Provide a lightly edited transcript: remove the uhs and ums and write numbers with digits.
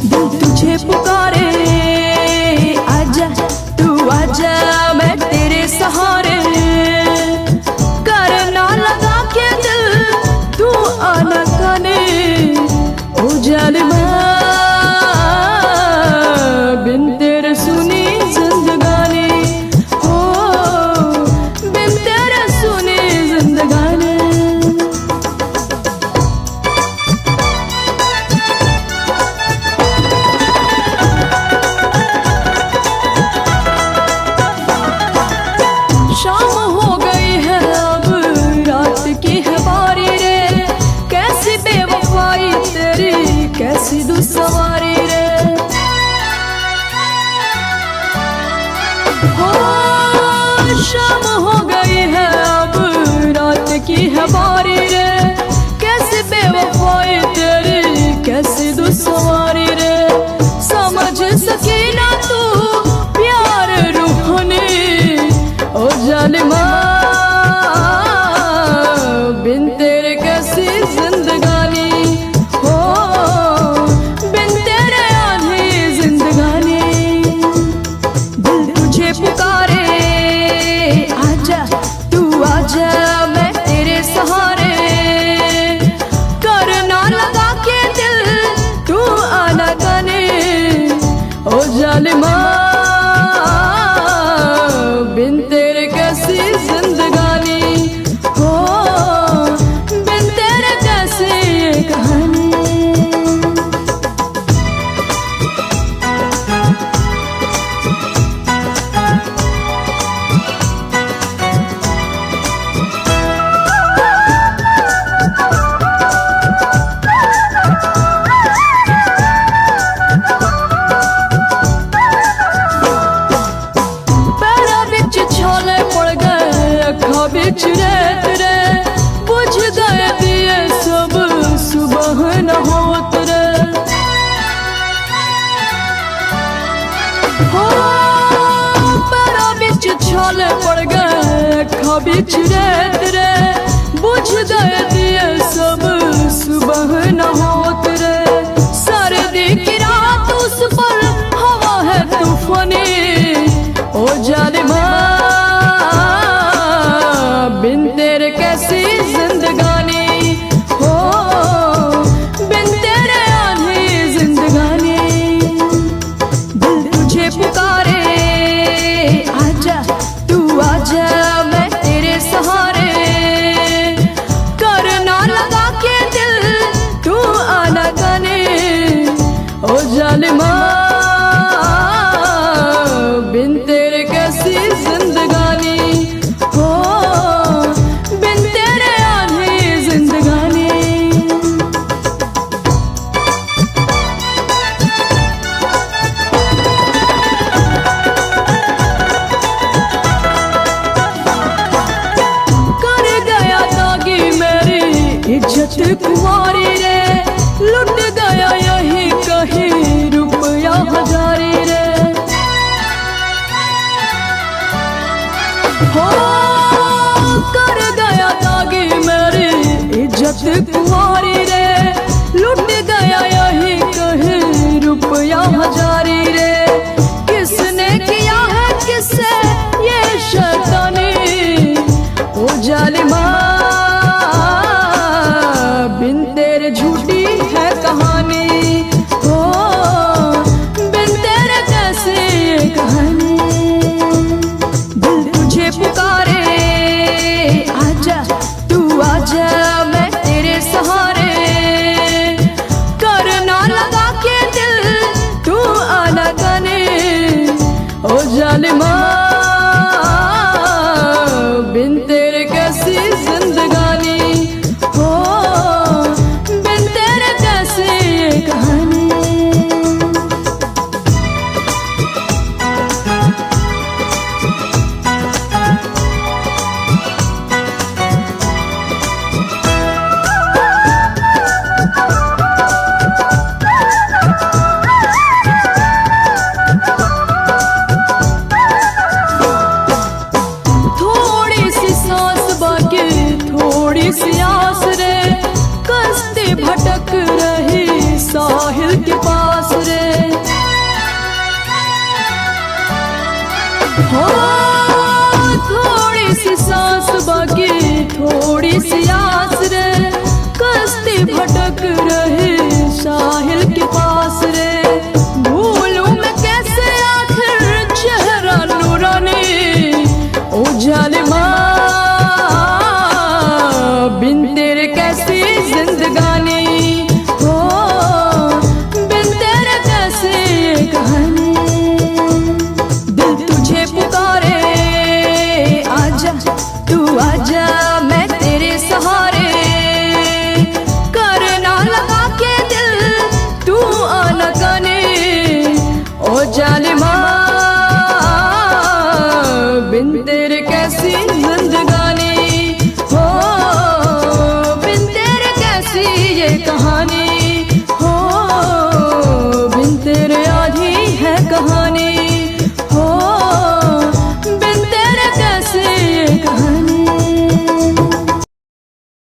दिल तुझे पुकारे, आजा तू आजा मैं तेरे सहारे। करना लगा के दिल तू आना काने, ओ जालिमा बिन तेरे सुनी जिंदगानी, हो बिन तेरे सुनी जिंदगानी। शाम हो गई है अब रात की है बारी रे, कैसी बेवफाई तेरी कैसी दुसवारी रे। हो शाम हो गई है अब रात की है बारी रे, कैसी बेवफाई तेरी कैसी दुसवारी रे। समझ सकी ना तू प्यार रूहानी, ओ जालिमा बिन तेरे कैसी जिंदगानी, हो बिन तेरे आधी जिंदगानी। दिल तुझे पुकारे, आजा तू आजा मैं तेरे सहारे। करना लगा के दिल तू आना गाने, ओ जालिमा बिन तेरे कैसी जिंदगानी, हो बिन तेरे कैसी ये कहानी। बिच रेत रे बुझ गए दिए सब सुबह न होत रे। हो पैरा बिच छाले पड़ गए अखा बिच रेत रे, बुझ गए दिए सब सुबह न होत रे। सर्दी की रात उस पर हवा है तूफानी, ओ जालिमा बिन तेरे कैसी जिंदगानी, हो बिन तेरे आधी जिंदगानी। दिल तुझे पुकारे, आजा तू आजा मैं तेरे सहारे। करना लगा के दिल तू आना गाने, ओ जालिमा बिन तेरे कैसी जिंदगानी, हो बिन तेरे आधी जिंदगानी। कर गया दागी मेरी इज्जत कुंवारी रे, लुट गया यही कहीं रुपया हजारी रे। हो कर गया दागी मेरी इज्जत कुंवारी रे, लुट गया यही कहीं रुपया हजारी रे। किसने किया है किससे ये शैतानी, ओ जालिमा बिन तेरे झूठी है कहानी, हो बिन तेरे कैसी ये कहानी। दिल तुझे पुकारे, आजा तू आजा मैं तेरे सहारे। करना लगा के दिल तू आना गाने, ओ जालिमा बिन तेरे कैसी जिंदगानी, हो बिन तेरे कैसी ये कहानी। हो थोड़ी सी सांस बाकी थोड़ी सी याद